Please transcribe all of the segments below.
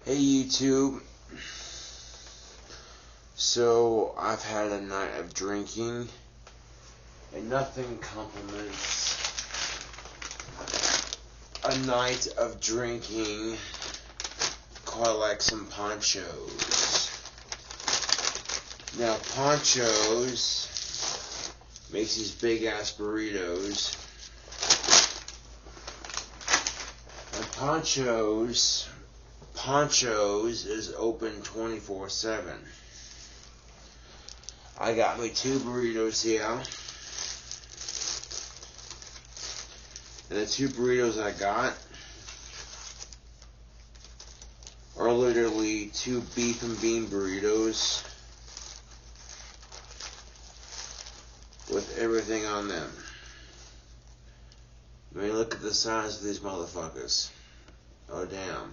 Hey YouTube. So I've had a night of drinking, and nothing compliments a night of drinking quite like some Ponchos. Now Ponchos makes these big ass burritos, and Ponchos is open 24/7. I got me 2 burritos here. And the 2 burritos I got are literally 2 beef and bean burritos with everything on them. I mean, look at the size of these motherfuckers. Oh, damn.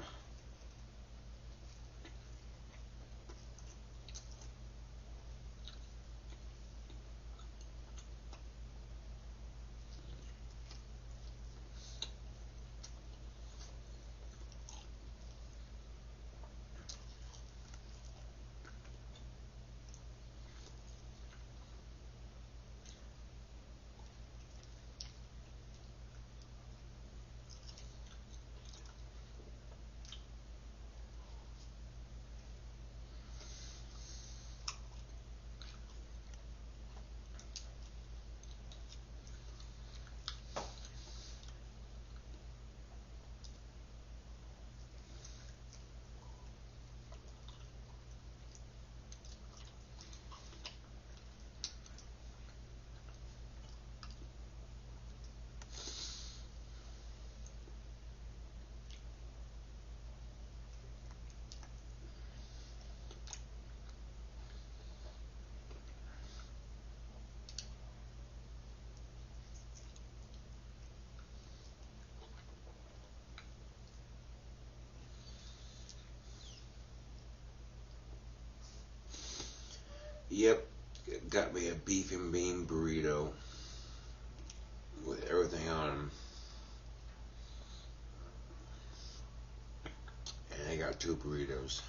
Yep, got me a beef and bean burrito with everything on them. And I got 2 burritos.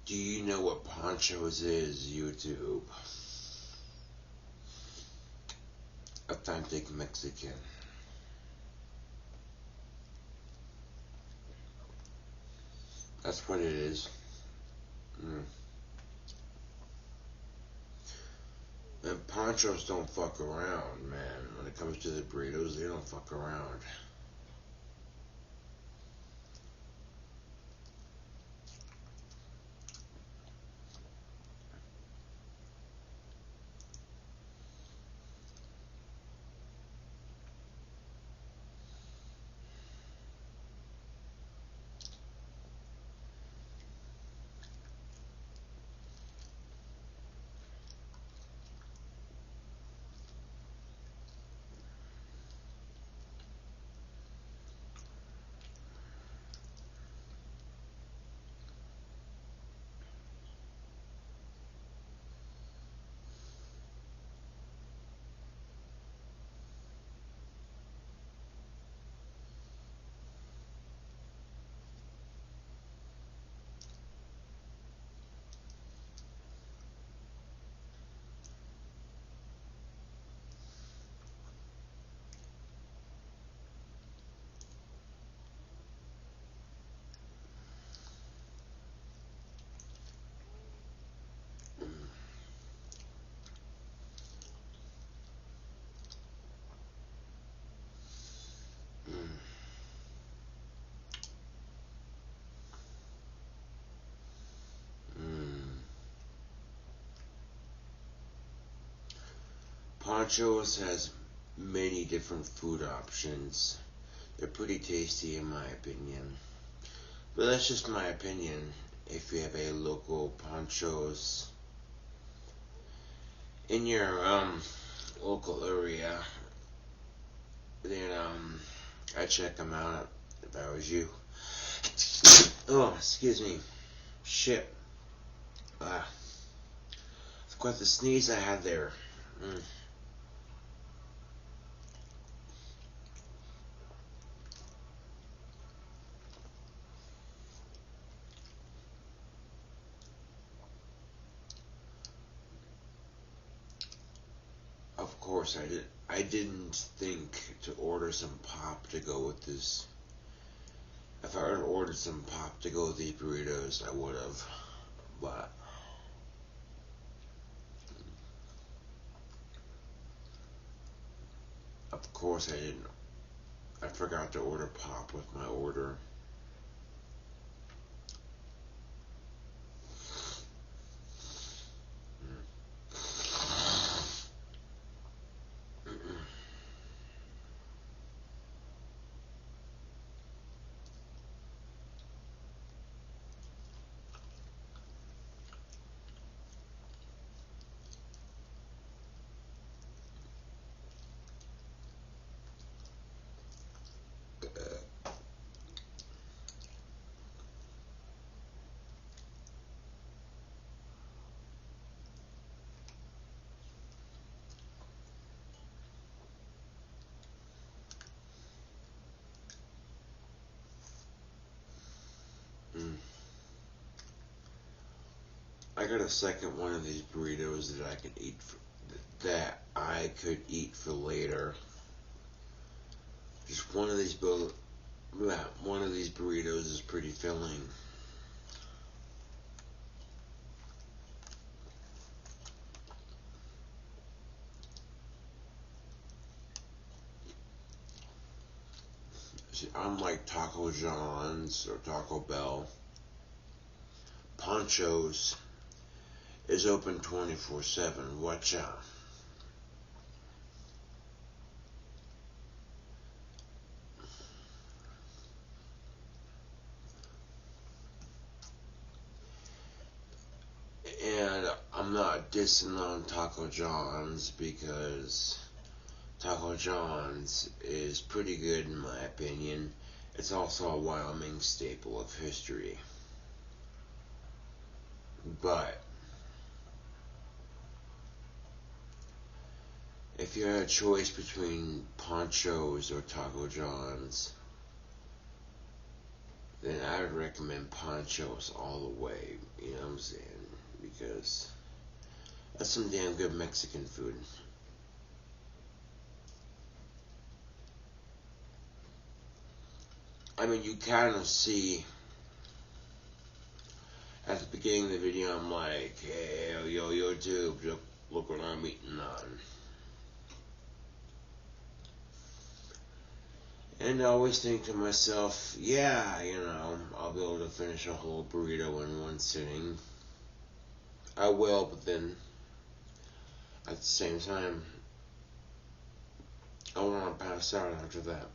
Do you know what Ponchos is, YouTube? Authentic Mexican. That's what it is. And Ponchos don't fuck around, man. When it comes to the burritos, they don't fuck around. Ponchos has many different food options. They're pretty tasty in my opinion. But that's just my opinion. If you have a local Ponchos in your local area, then I'd check them out if I was you. Oh, excuse me. Shit. It's quite the sneeze I had there. Of course, I didn't think to order some pop to go with this. If I had ordered some pop to go with these burritos, I would have. But of course, I didn't. I forgot to order pop with my order. I got a second one of these burritos that I can eat that I could eat for later. Just one of these burritos is pretty filling. See, unlike Taco John's or Taco Bell, Ponchos is open 24/7. Watch out. And I'm not dissing on Taco John's because Taco John's is pretty good in my opinion. It's also a Wyoming staple of history. But if you had a choice between Ponchos or Taco John's, then I would recommend Ponchos all the way. You know what I'm saying? Because that's some damn good Mexican food. I mean, you kind of see at the beginning of the video, I'm like, hey, yo, YouTube, look what I'm eating on. And I always think to myself, yeah, I'll be able to finish a whole burrito in one sitting. I will, but then at the same time, I want to pass out after that.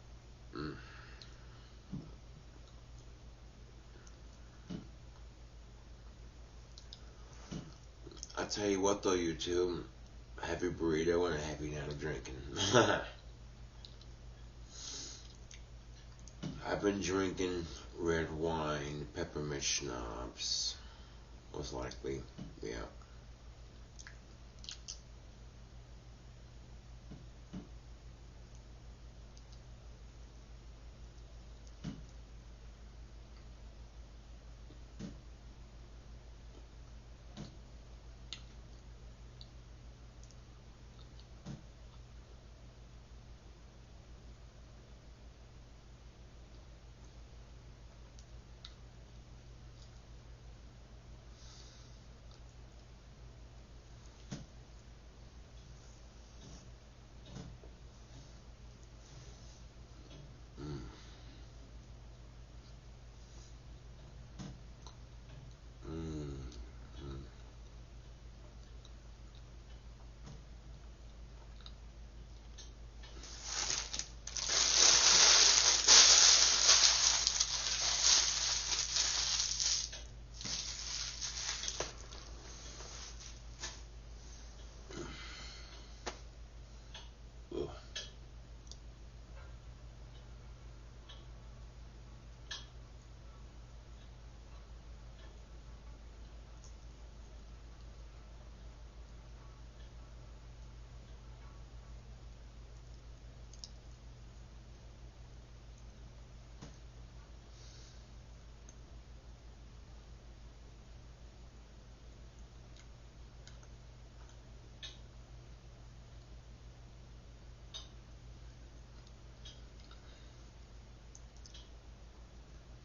I tell you what though, YouTube, happy burrito and a happy night of drinking. I've been drinking red wine, peppermint schnapps, most likely, yeah.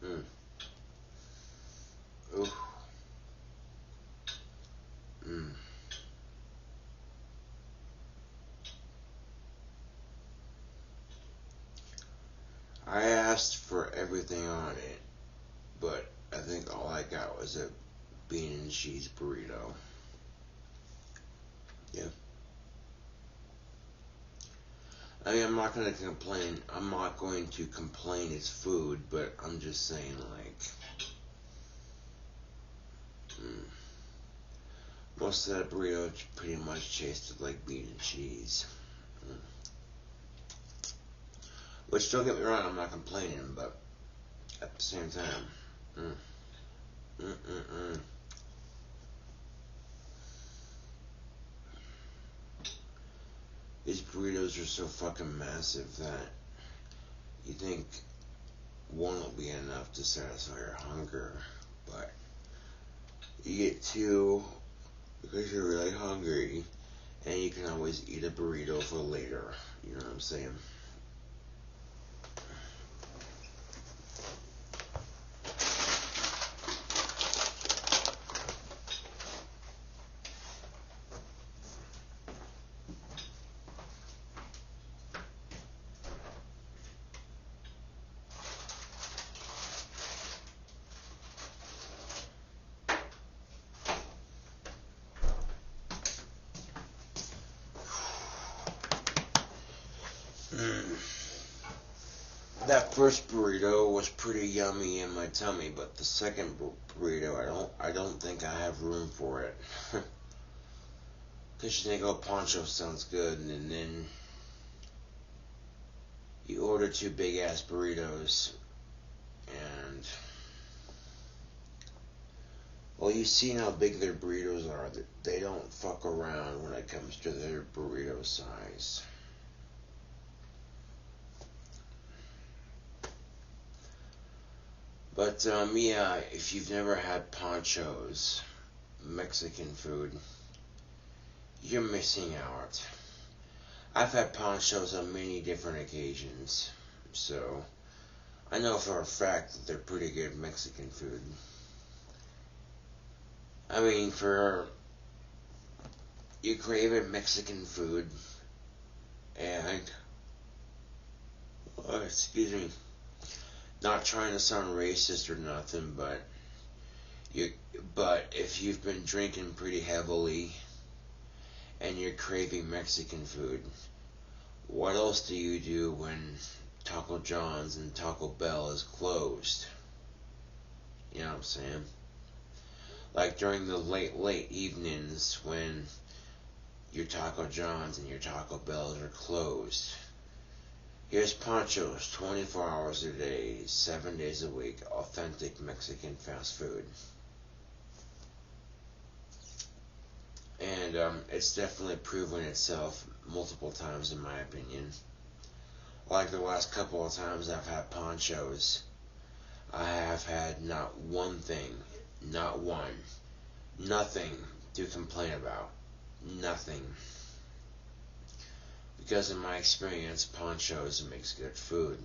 Mm. Ooh. Mm. I asked for everything on it, but I think all I got was a bean and cheese burrito. Yeah. I mean, I'm not going to complain. I'm not going to complain it's food, but I'm just saying, like, most of that burrito pretty much tasted like bean and cheese. Mm. Which, don't get me wrong, I'm not complaining, but at the same time, mm. Mm-mm-mm. These burritos are so fucking massive that you think one will be enough to satisfy your hunger, but you get two because you're really hungry, and you can always eat a burrito for later. You know what I'm saying? That first burrito was pretty yummy in my tummy, but the second burrito, I don't think I have room for it. Cause you think, oh, Ponchos sounds good, and then you order two big ass burritos, and well, you've seen how big their burritos are. They don't fuck around when it comes to their burrito size. But yeah, if you've never had Ponchos, Mexican food, you're missing out. I've had Ponchos on many different occasions, so I know for a fact that they're pretty good Mexican food. I mean, for you craving Mexican food, and excuse me, not trying to sound racist or nothing, but if you've been drinking pretty heavily and you're craving Mexican food, what else do you do when Taco John's and Taco Bell is closed? You know what I'm saying? Like during the late evenings when your Taco John's and your Taco Bells are closed. Here's Ponchos, 24 hours a day, 7 days a week, authentic Mexican fast food. And it's definitely proven itself multiple times in my opinion. Like the last couple of times I've had Ponchos, I have had not one thing, not one, nothing to complain about. Nothing. Because in my experience, Ponchos makes good food.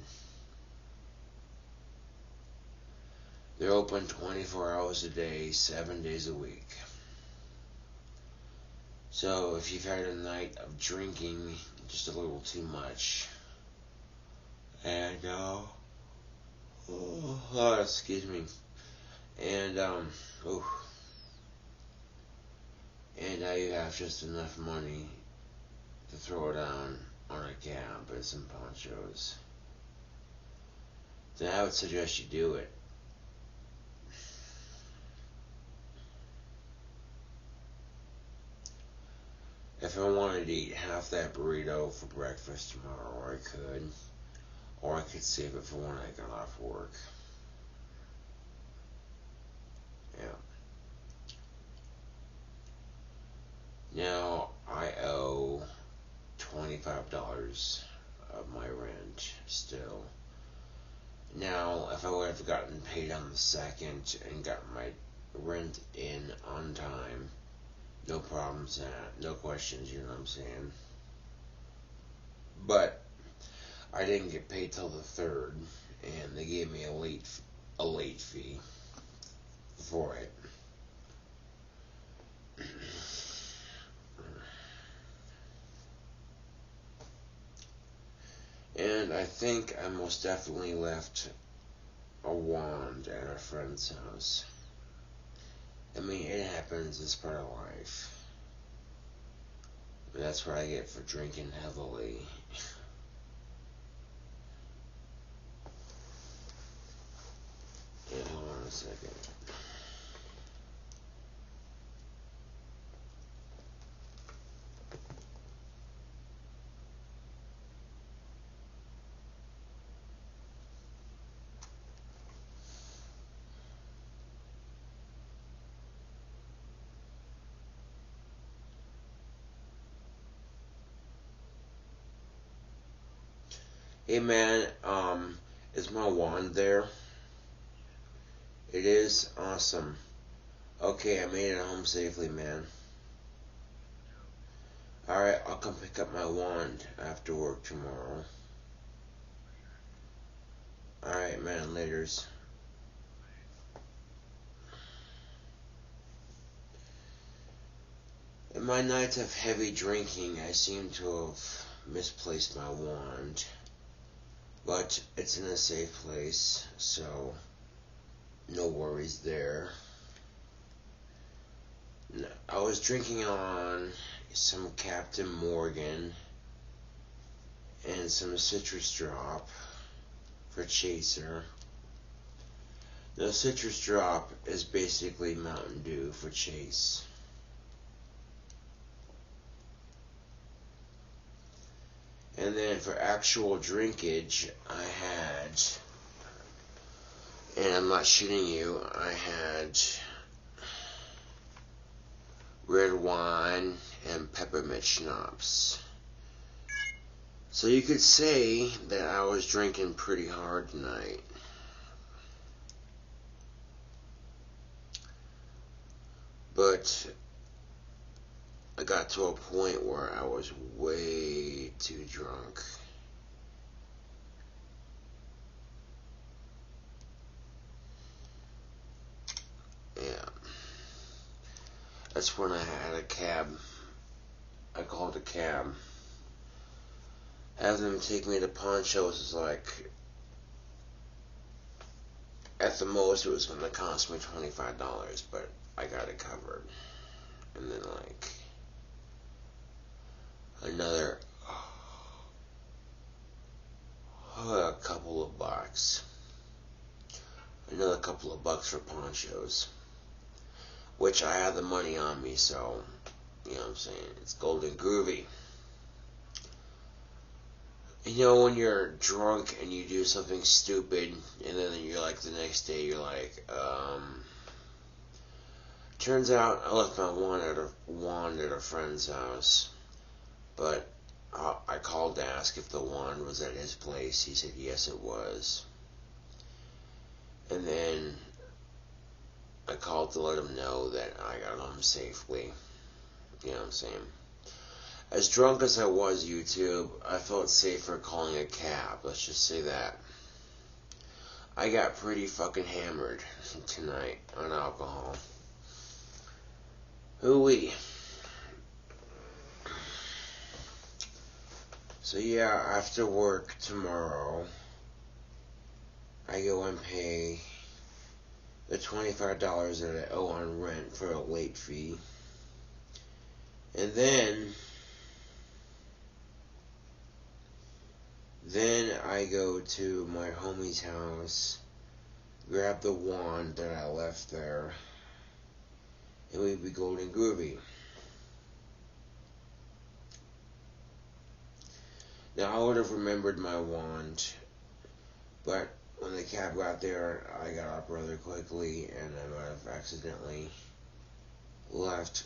They're open 24 hours a day, 7 days a week. So if you've had a night of drinking just a little too much, and excuse me, and and now you have just enough money to throw down on a cab and some Ponchos, then I would suggest you do it. If I wanted to eat half that burrito for breakfast tomorrow, I could. Or I could save it for when I got off work. Yeah. Now, I owe $25 of my rent still. Now, if I would have gotten paid on the 2nd and got my rent in on time, no problems, no questions, you know what I'm saying? But I didn't get paid till the 3rd, and they gave me a a late fee for it. And I think I most definitely left a wand at a friend's house. I mean, it happens, it's part of life. And that's what I get for drinking heavily. Yeah, hold on a second. Hey man, is my wand there? It is? Awesome. Okay, I made it home safely, man. Alright, I'll come pick up my wand after work tomorrow. Alright, man, laters. In my nights of heavy drinking, I seem to have misplaced my wand. But it's in a safe place, so no worries there. I was drinking on some Captain Morgan and some citrus drop for chaser. The citrus drop is basically Mountain Dew for chase. And then for actual drinkage, I had, and I'm not shitting you, I had red wine and peppermint schnapps. So you could say that I was drinking pretty hard tonight. But I got to a point where I was way too drunk. Yeah. That's when I had a cab. I called a cab. Having them take me to Ponchos was like, at the most it was going to cost me $25, but I got it covered. And then like another couple of bucks. Another couple of bucks for Ponchos. Which I had the money on me, so, you know what I'm saying, it's golden groovy. You know, when you're drunk and you do something stupid, and then you're like, the next day, you're like, turns out I left my wand at a friend's house, but I called to ask if the wand was at his place. He said yes, it was. And then I called to let him know that I got home safely. You know what I'm saying? As drunk as I was, YouTube, I felt safer calling a cab. Let's just say that. I got pretty fucking hammered tonight on alcohol. Hooey. So yeah, after work tomorrow, I go and pay the $25 that I owe on rent for a late fee. And then I go to my homie's house, grab the wand that I left there, and we'd be golden groovy. Now, I would have remembered my wand, but when the cab got there, I got up rather quickly, and I might have accidentally left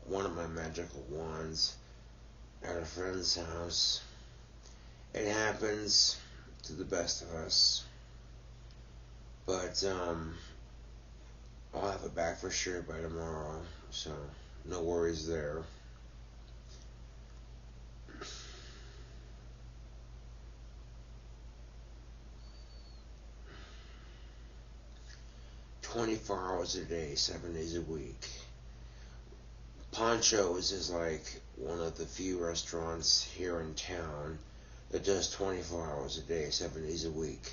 one of my magical wands at a friend's house. It happens to the best of us, but I'll have it back for sure by tomorrow, so no worries there. 24 hours a day, 7 days a week. Ponchos is like one of the few restaurants here in town that does 24 hours a day, 7 days a week.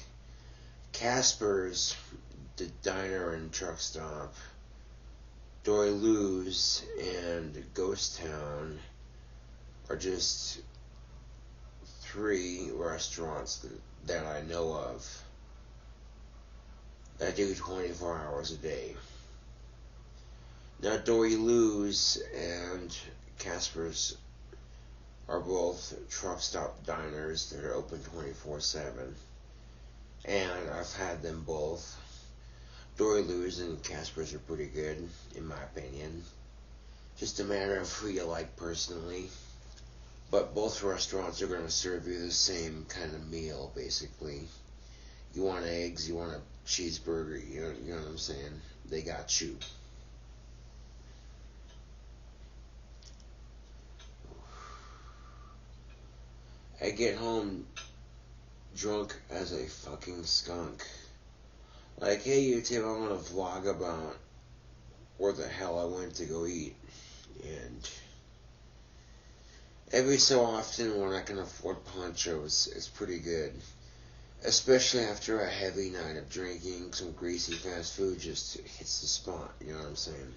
Casper's, the diner and truck stop, Dory Lou's, and Ghost Town are just 3 restaurants that I know of that do 24 hours a day. Now, Dory Lou's and Casper's are both truck stop diners that are open 24/7. And I've had them both. Dory Lou's and Casper's are pretty good, in my opinion. Just a matter of who you like personally. But both restaurants are going to serve you the same kind of meal, basically. You want eggs, you want a cheeseburger, you know what I'm saying? They got you. I get home drunk as a fucking skunk. Like, hey YouTube, I want to vlog about where the hell I went to go eat. And every so often when I can afford Ponchos, it's pretty good. Especially after a heavy night of drinking, some greasy fast food just hits the spot, you know what I'm saying?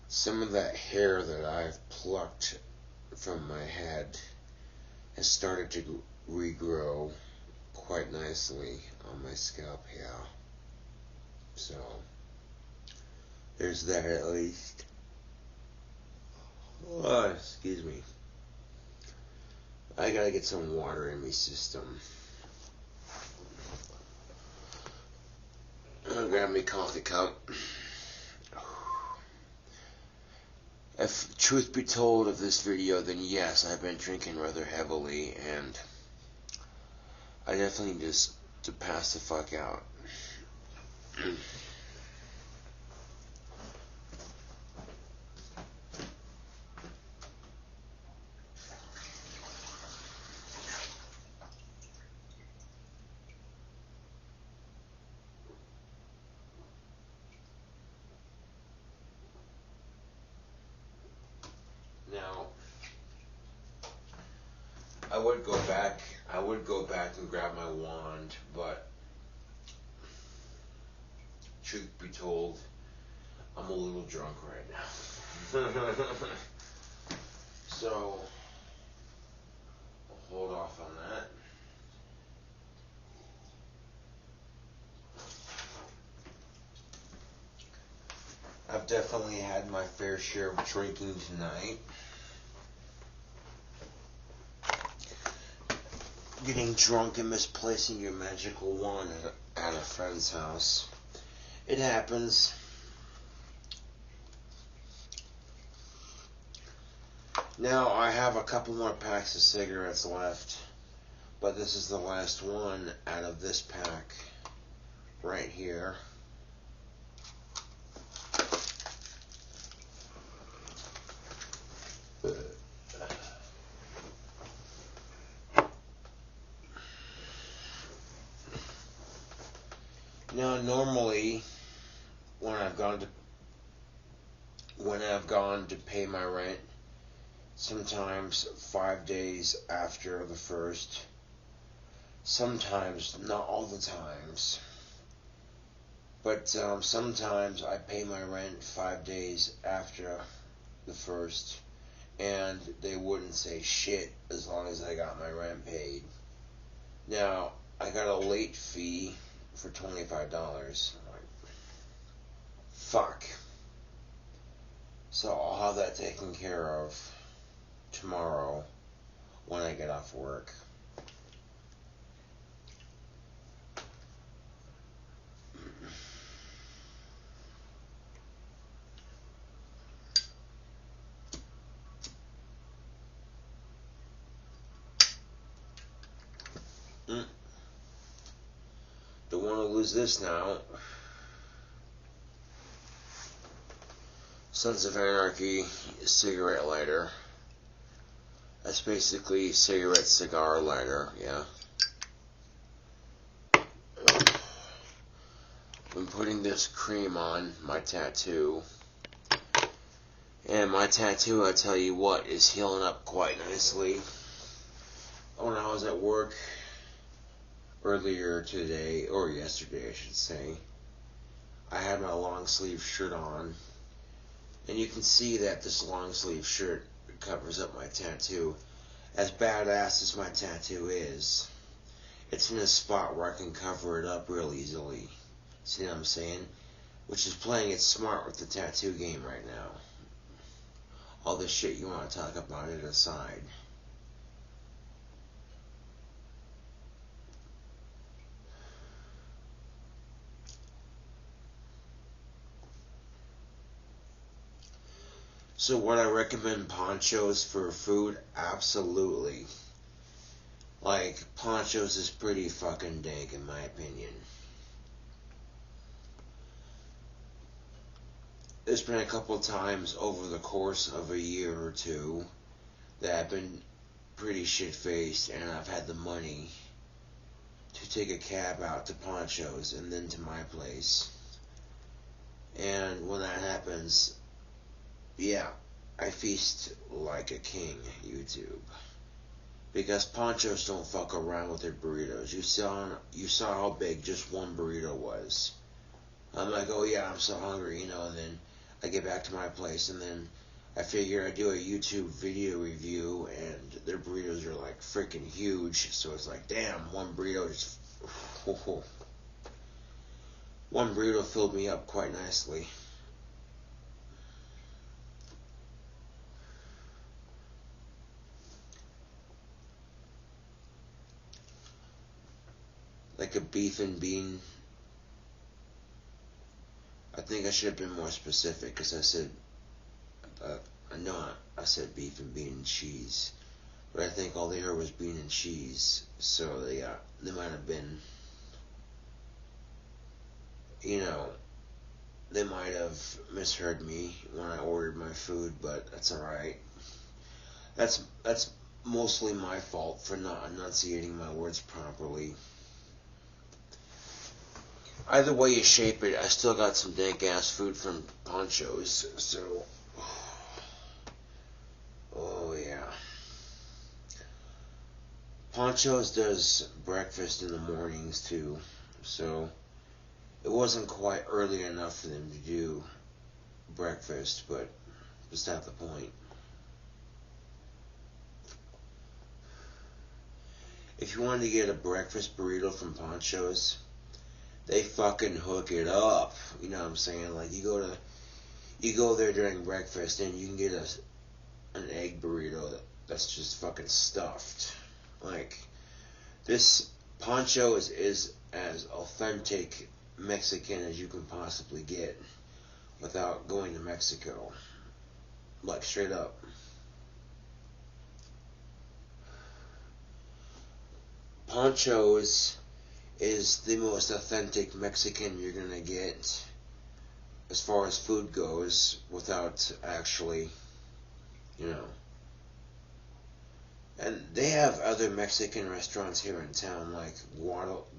Some of that hair that I've plucked from my head has started to regrow quite nicely on my scalp here. So, there's that at least. Oh, excuse me. I gotta get some water in my system. I'm gonna grab me coffee cup. If truth be told of this video, then yes, I've been drinking rather heavily, and I definitely need to pass the fuck out. Now, I would go back and grab my wand, but truth be told, I'm a little drunk right now. So, I'll hold off on that. I've definitely had my fair share of drinking tonight. Getting drunk and misplacing your magical wand at a friend's house. It happens. Now, I have a couple more packs of cigarettes left, but this is the last one out of this pack right here. Now, normally, when I've gone to pay my rent, sometimes 5 days after the first, sometimes, not all the times, but sometimes I pay my rent 5 days after the first, and they wouldn't say shit as long as I got my rent paid. Now, I got a late fee for $25. I'm like, fuck. So I'll have that taken care of tomorrow when I get off work. Don't want to lose is this now? Sons of Anarchy cigarette lighter. That's basically cigar lighter, yeah. I'm putting this cream on my tattoo. And my tattoo, I tell you what, is healing up quite nicely. When I was at work earlier today, or yesterday I should say, I had my long sleeve shirt on. And you can see that this long sleeve shirt covers up my tattoo. As badass as my tattoo is, it's in a spot where I can cover it up real easily. See what I'm saying? Which is playing it smart with the tattoo game right now. All this shit you want to talk about it aside. So would I recommend Ponchos for food? Absolutely. Like, Ponchos is pretty fucking dank in my opinion. There's been a couple times over the course of a year or two that I've been pretty shit-faced and I've had the money to take a cab out to Ponchos and then to my place. And when that happens, yeah, I feast like a king, YouTube. Because Ponchos don't fuck around with their burritos. You saw how big just one burrito was. I'm like, oh yeah, I'm so hungry, and then I get back to my place, and then I figure I do a YouTube video review, and their burritos are like freaking huge, so it's like, damn, one burrito just, one burrito filled me up quite nicely. Like a beef and bean. I think I should have been more specific, because I said, I know I said beef and bean and cheese, but I think all they heard was bean and cheese, so they might have been, they might have misheard me when I ordered my food, but that's alright. That's mostly my fault for not enunciating my words properly. Either way you shape it, I still got some dank ass food from Ponchos, so, oh yeah. Ponchos does breakfast in the mornings too, so it wasn't quite early enough for them to do breakfast, but that's not the point. If you wanted to get a breakfast burrito from Ponchos, they fucking hook it up. You know what I'm saying? Like, you go there during breakfast and you can get an egg burrito that's just fucking stuffed. Like, this Ponchos is as authentic Mexican as you can possibly get without going to Mexico. Like, straight up. Ponchos is the most authentic Mexican you're gonna get as far as food goes without actually, And they have other Mexican restaurants here in town, like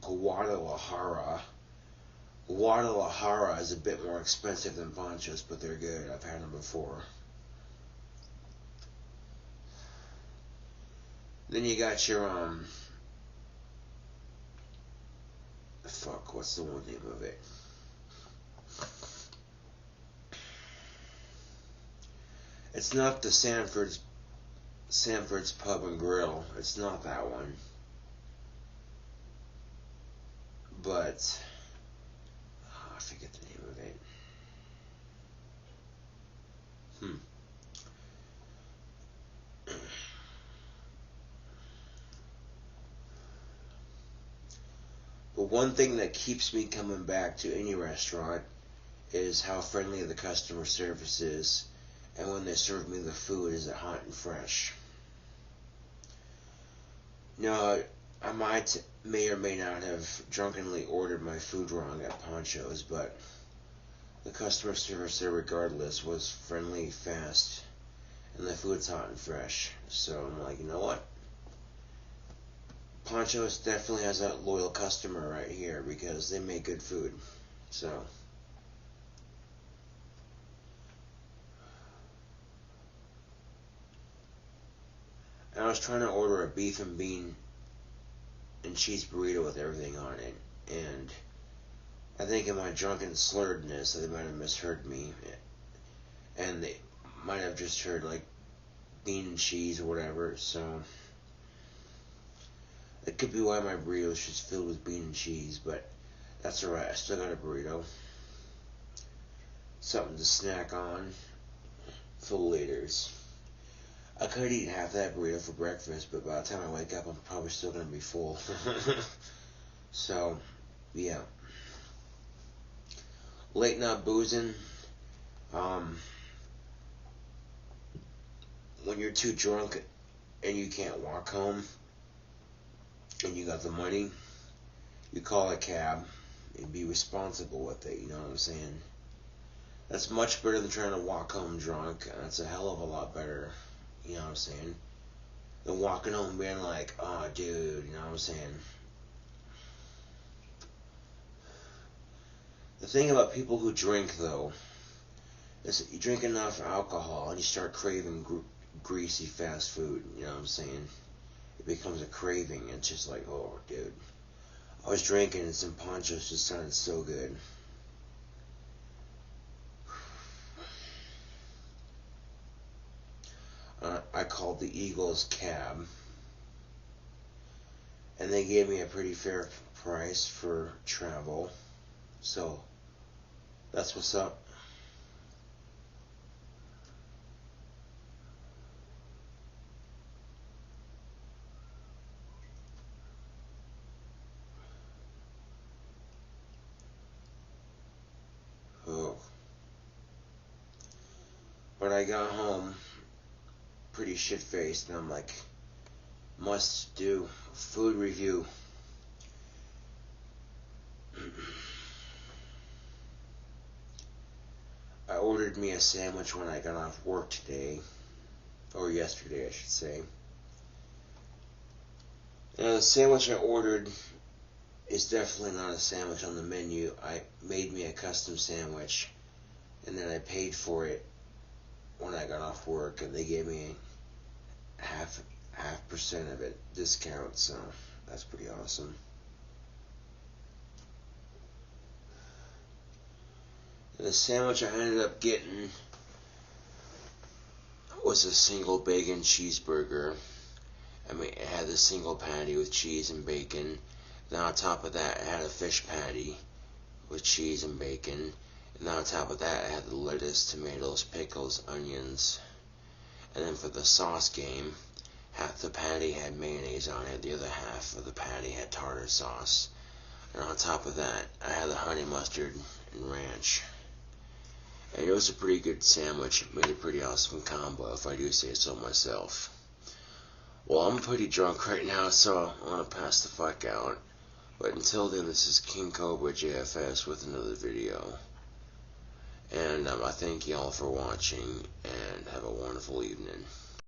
Guadalajara. Guadalajara is a bit more expensive than Ponchos, but they're good. I've had them before. Then you got your, what's the one name of it? It's not the Sanford's Pub and Grill. It's not that one. But I forget the name of it. But one thing that keeps me coming back to any restaurant is how friendly the customer service is, and when they serve me the food, is it hot and fresh. I may or may not have drunkenly ordered my food wrong at Ponchos, but the customer service there regardless was friendly, fast, and the food's hot and fresh. So I'm like, you know what? Ponchos definitely has a loyal customer right here because they make good food. So I was trying to order a beef and bean and cheese burrito with everything on it, and I think in my drunken slurredness they might have misheard me, and they might have just heard like bean and cheese or whatever. So it could be why my burrito is just filled with bean and cheese, but that's alright. I still got a burrito, something to snack on, full liters. I could eat half that burrito for breakfast, but by the time I wake up, I'm probably still gonna be full. So, yeah. Late night boozing. When you're too drunk and you can't walk home, and you got the money, you call a cab and be responsible with it. You know what I'm saying? That's much better than trying to walk home drunk. That's a hell of a lot better. You know what I'm saying? Than walking home being like, oh, dude, you know what I'm saying? The thing about people who drink, though, is that you drink enough alcohol and you start craving greasy fast food. You know what I'm saying? It becomes a craving. It's just like, oh, dude. I was drinking and some Ponchos just sounded so good. I called the Eagles cab, and they gave me a pretty fair price for travel. So, that's what's up. Oh. But I got home pretty shit-faced, and I'm like, must do food review. I ordered me a sandwich when I got off work today, or yesterday I should say. Now the sandwich I ordered is definitely not a sandwich on the menu. I made me a custom sandwich, and then I paid for it when I got off work, and they gave me half percent of it discount, so that's pretty awesome. The sandwich I ended up getting was a single bacon cheeseburger. I mean, it had the single patty with cheese and bacon. Then on top of that, it had a fish patty with cheese and bacon. And then on top of that, it had the lettuce, tomatoes, pickles, onions. And then for the sauce game, half the patty had mayonnaise on it, the other half of the patty had tartar sauce. And on top of that, I had the honey mustard and ranch. And it was a pretty good sandwich. It made a pretty awesome combo, if I do say so myself. Well, I'm pretty drunk right now, so I want to pass the fuck out. But until then, this is KingCobraJFS with another video. And I thank y'all for watching, and have a wonderful evening.